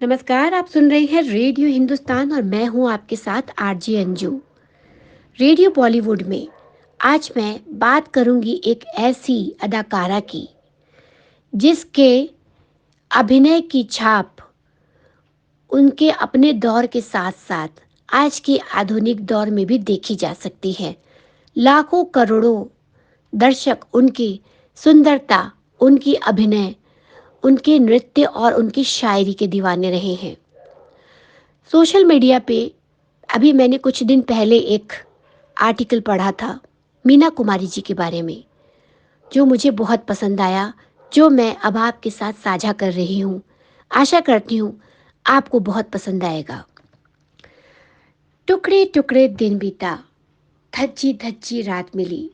नमस्कार, आप सुन रहे हैं रेडियो हिंदुस्तान और मैं हूं आपके साथ आरजे अंजू। रेडियो बॉलीवुड में आज मैं बात करूंगी एक ऐसी अदाकारा की जिसके अभिनय की छाप उनके अपने दौर के साथ साथ आज के आधुनिक दौर में भी देखी जा सकती है। लाखों करोड़ों दर्शक उनकी सुंदरता, उनकी अभिनय, उनके नृत्य और उनकी शायरी के दीवाने रहे हैं। सोशल मीडिया पे अभी मैंने कुछ दिन पहले एक आर्टिकल पढ़ा था मीना कुमारी जी के बारे में, जो मुझे बहुत पसंद आया, जो मैं अब आपके साथ साझा कर रही हूँ। आशा करती हूँ आपको बहुत पसंद आएगा। टुकड़े टुकड़े दिन बीता, धज्जी धज्जी रात मिली,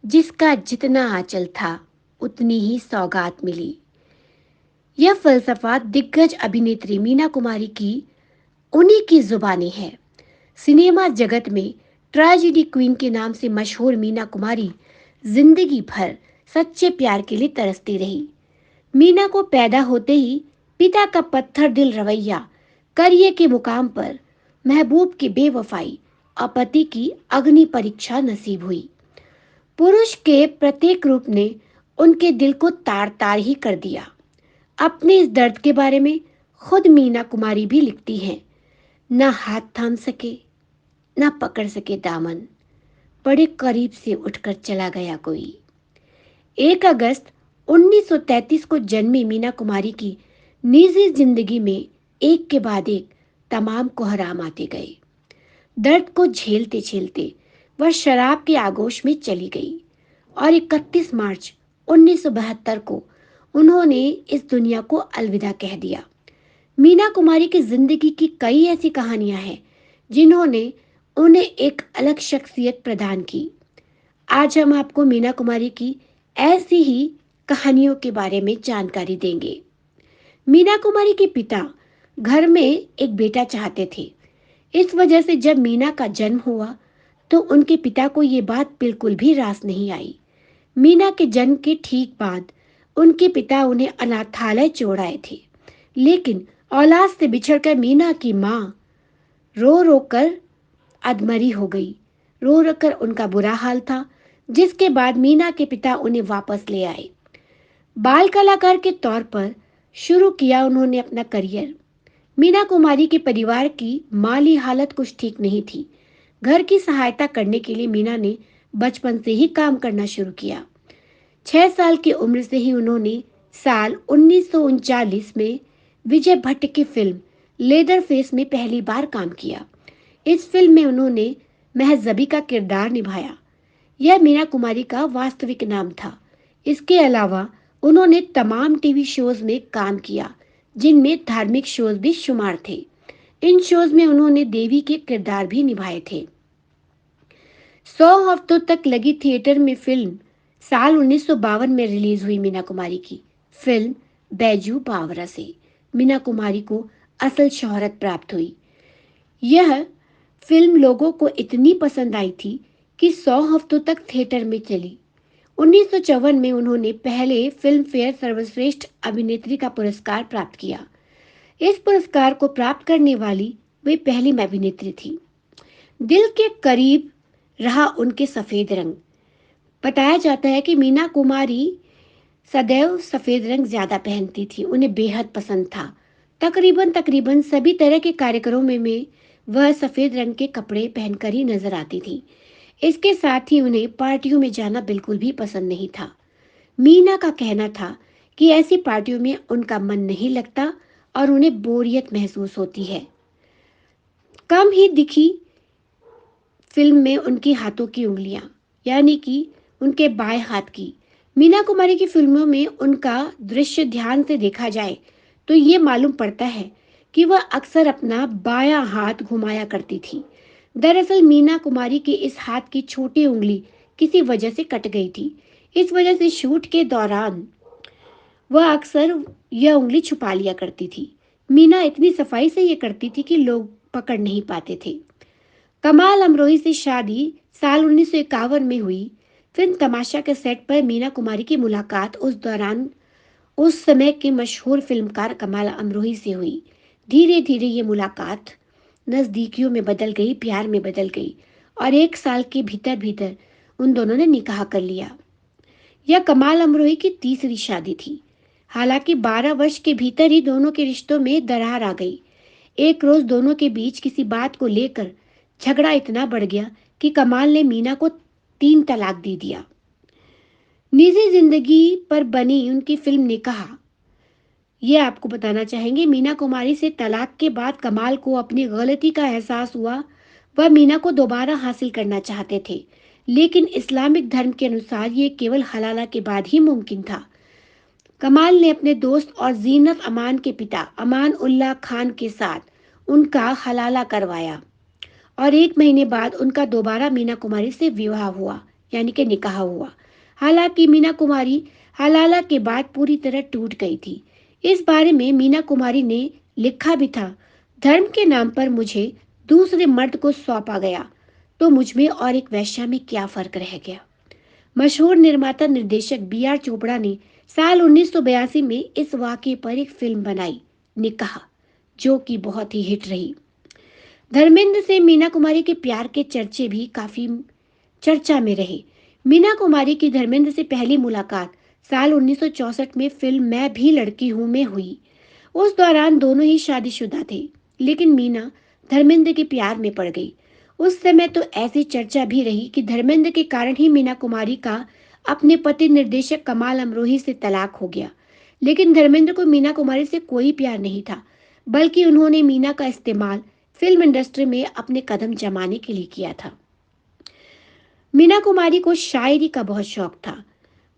जिसका जितना आंचल था उतनी ही सौगात मिली। यह फलसफा दिग्गज अभिनेत्री मीना कुमारी की उन्हीं की जुबानी है। सिनेमा जगत में ट्रेजेडी क्वीन के नाम से मशहूर मीना कुमारी जिंदगी भर सच्चे प्यार के लिए तरसती रही। मीना को पैदा होते ही पिता का पत्थर दिल रवैया, करियर के मुकाम पर महबूब की बेवफाई और पति की अग्नि परीक्षा नसीब हुई। पुरुष के प्रत्येक रूप ने उनके दिल को तार तार ही कर दिया। अपने इस दर्द के बारे में खुद मीना कुमारी भी लिखती हैं। न हाथ थाम सके, न पकड़ सके दामन, बड़े करीब से उठकर चला गया कोई। 1 अगस्त 1933 को जन्मी मीना कुमारी की निजी जिंदगी में एक के बाद एक तमाम कोहराम आते गए। दर्द को झेलते झेलते वह शराब के आगोश में चली गई और 31 मार्च 1972 को उन्होंने इस दुनिया को अलविदा कह दिया। मीना कुमारी की जिंदगी की कई ऐसी कहानियां हैं जिन्होंने उन्हें एक अलग शख्सियत प्रदान की। आज हम आपको मीना कुमारी की ऐसी ही कहानियों के बारे में जानकारी देंगे। मीना कुमारी के पिता घर में एक बेटा चाहते थे। इस वजह से जब मीना का जन्म हुआ तो उनके पिता को ये बात बिल्कुल भी रास नहीं आई। मीना के जन्म के ठीक बाद उनके पिता उन्हें अनाथालय छोड़ आए थे, लेकिन औलाद से बिछड़कर मीना की माँ रो रो कर अधमरी हो गई। रो रो कर उनका बुरा हाल था, जिसके बाद मीना के पिता उन्हें वापस ले आए। बाल कलाकार के तौर पर शुरू किया उन्होंने अपना करियर। मीना कुमारी के परिवार की माली हालत कुछ ठीक नहीं थी। घर की सहायता करने के लिए मीना ने बचपन से ही काम करना शुरू किया। 6 साल की उम्र से ही उन्होंने साल 1939 में विजय भट्ट की फिल्म लेदर फेस में पहली बार काम किया। इस फिल्म में उन्होंने महजबी का किरदार निभाया। यह मीना कुमारी का वास्तविक नाम था। इसके अलावा उन्होंने तमाम टीवी शोज में काम किया, जिनमें धार्मिक शोज भी शुमार थे। इन शोज में उन्होंने देवी के किरदार भी निभाए थे। 100 हफ्तों तक लगी थिएटर में फिल्म साल 1952 में रिलीज हुई मीना कुमारी की फिल्म बैजू बावरा से मीना कुमारी को असल शोहरत प्राप्त हुई। यह फिल्म लोगों को इतनी पसंद आई थी कि 100 हफ्तों तक थिएटर में चली। 1954 में उन्होंने पहले फिल्म फेयर सर्वश्रेष्ठ अभिनेत्री का पुरस्कार प्राप्त किया। इस पुरस्कार को प्राप्त करने वाली वे पहली अभिनेत्री थी। दिल के करीब रहा उनके सफेद रंग। बताया जाता है कि मीना कुमारी सदैव सफेद रंग ज्यादा पहनती थी, उन्हें बेहद पसंद था। तकरीबन तकरीबन सभी तरह के कार्यक्रमों में वह सफेद रंग के कपड़े पहनकर ही नजर आती थी। इसके साथ ही उन्हें पार्टियों में जाना बिल्कुल भी पसंद नहीं था। मीना का कहना था कि ऐसी पार्टियों में उनका मन नहीं लगता और उन्हें बोरियत महसूस होती है। कम ही दिखी फिल्म में उनकी हाथों की उंगलियां, यानी कि उनके बाएं हाथ की। मीना कुमारी की फिल्मों में उनका दृश्य ध्यान से देखा जाए तो ये मालूम पड़ता है कि वह अक्सर अपना बायां हाथ घुमाया करती थी। दरअसल मीना कुमारी की इस हाथ की छोटी उंगली किसी वजह से कट गई थी। इस वजह से शूट के दौरान वह अक्सर यह उंगली छुपा लिया करती थी। मीना इतनी सफाई से ये करती थी कि लोग पकड़ नहीं पाते थे। कमाल अमरोही से शादी साल 1951 में हुई। फिल्म तमाशा के सेट पर मीना कुमारी की मुलाकात उस दौरान उस समय के मशहूर फिल्मकार कमाल अमरोही से हुई। धीरे धीरे ये मुलाकात नजदीकियों में बदल गई, प्यार में बदल गई और 1 साल के भीतर भीतर उन दोनों ने निकाह कर लिया। यह कमाल अमरोही की तीसरी शादी थी। हालांकि 12 वर्ष के भीतर ही दोनों के रिश्तों में दरार आ गई। एक रोज दोनों के बीच किसी बात को लेकर झगड़ा इतना बढ़ गया कि कमाल ने मीना को 3 तलाक दे दिया। निजी जिंदगी पर बनी उनकी फिल्म ने कहा, ये आपको बताना चाहेंगे, मीना कुमारी से तलाक के बाद कमाल को अपनी गलती का एहसास हुआ। वह मीना को दोबारा हासिल करना चाहते थे, लेकिन इस्लामिक धर्म के अनुसार ये केवल हलाला के बाद ही मुमकिन था। कमाल ने अपने दोस्त और जीनत अमान के पिता अमान उल्लाह खान के साथ उनका हलाला करवाया और 1 महीने बाद उनका दोबारा मीना कुमारी से विवाह हुआ, यानी कि निकाह हुआ। हालांकि मीना कुमारी हलाला के बाद पूरी तरह टूट गई थी। इस बारे में मीना कुमारी ने लिखा भी था, धर्म के नाम पर मुझे दूसरे मर्द को सौंपा गया तो मुझमें और एक वेश्या में क्या फर्क रह गया। मशहूर निर्माता निर्देशक B.R. चोपड़ा ने साल 1982 में इस वाक़ये पर एक फिल्म बनाई, निकाह, जो कि बहुत ही हिट रही। धर्मेंद्र से मीना कुमारी के प्यार के चर्चे भी काफी चर्चा में रहे। मीना कुमारी की धर्मेंद्र से पहली मुलाकात साल 1964 में फिल्म मैं भी लड़की हूं में हुई। उस दौरान दोनों ही शादीशुदा थे, लेकिन मीना धर्मेंद्र के प्यार में पड़ गई। उस समय तो ऐसी चर्चा भी रही कि धर्मेंद्र के कारण ही मीना कुमारी का अपने पति निर्देशक कमाल अमरोही से तलाक हो गया। लेकिन धर्मेंद्र को मीना कुमारी से कोई प्यार नहीं था, बल्कि उन्होंने मीना का इस्तेमाल फिल्म इंडस्ट्री में अपने कदम जमाने के लिए किया था। मीना कुमारी को शायरी का बहुत शौक था।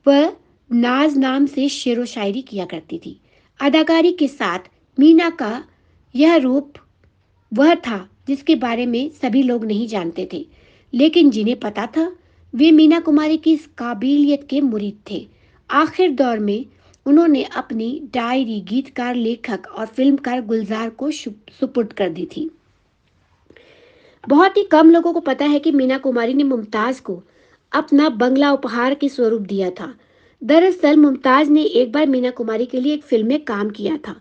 वह नाज नाम से शेरो शायरी किया करती थी। अदाकारी के साथ मीना का यह रूप वह था जिसके बारे में सभी लोग नहीं जानते थे, लेकिन जिन्हें पता था वे मीना कुमारी की इस काबिलियत के मुरीद थे। आखिर दौर में उन्होंने अपनी डायरी गीतकार, लेखक और फिल्मकार गुलजार को सुपुर्द कर दी थी। बहुत ही कम लोगों को पता है कि मीना कुमारी ने मुमताज को अपना बंगला उपहार के स्वरूप दिया था। दरअसल मुमताज ने एक बार मीना कुमारी के लिए एक फिल्म में काम किया था।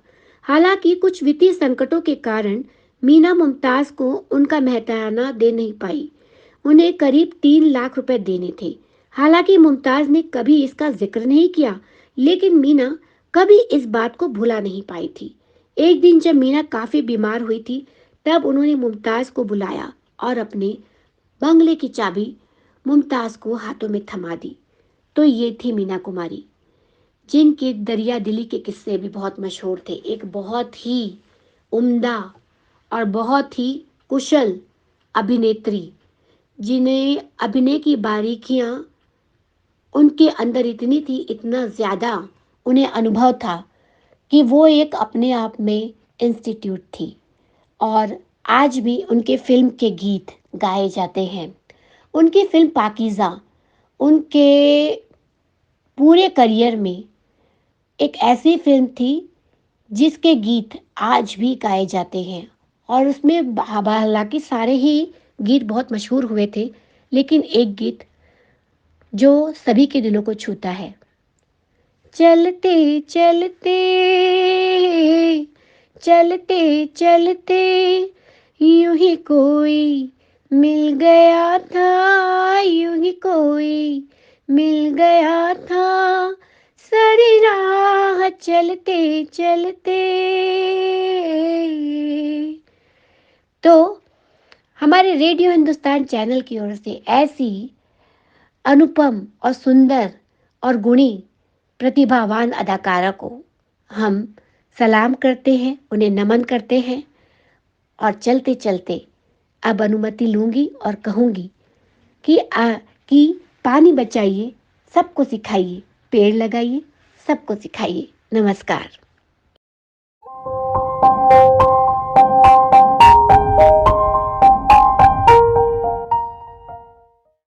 हालांकि कुछ वित्तीय संकटों के कारण मीना मुमताज को उनका मेहताना दे नहीं पाई। उन्हें करीब 3 लाख रुपए देने थे। हालांकि मुमताज ने कभी इसका जिक्र नहीं किया, लेकिन मीना कभी इस बात को भुला नहीं पाई थी। एक दिन जब मीना काफी बीमार हुई थी, तब उन्होंने मुमताज को बुलाया और अपने बंगले की चाबी मुमताज को हाथों में थमा दी। तो ये थी मीना कुमारी, जिनके दरिया दिली के किस्से भी बहुत मशहूर थे। एक बहुत ही उम्दा और बहुत ही कुशल अभिनेत्री, जिन्हें अभिनय की बारीकियां उनके अंदर इतनी थी, इतना ज़्यादा उन्हें अनुभव था कि वो एक अपने आप में इंस्टीट्यूट थी। और आज भी उनके फिल्म के गीत गाए जाते हैं। उनकी फिल्म पाकीज़ा उनके पूरे करियर में एक ऐसी फिल्म थी जिसके गीत आज भी गाए जाते हैं। और उसमें हालांकि सारे ही गीत बहुत मशहूर हुए थे, लेकिन एक गीत जो सभी के दिलों को छूता है, चलते चलते चलते चलते यूं ही कोई मिल गया था, यूं ही कोई मिल गया था, सारी राह चलते चलते। तो हमारे रेडियो हिंदुस्तान चैनल की ओर से ऐसी अनुपम और सुंदर और गुणी प्रतिभावान अदाकारा को हम सलाम करते हैं, उन्हें नमन करते हैं। और चलते चलते अब अनुमति लूंगी और कहूंगी कि पानी बचाइए, सबको सिखाइए, पेड़ लगाइए, सबको सिखाइए। नमस्कार।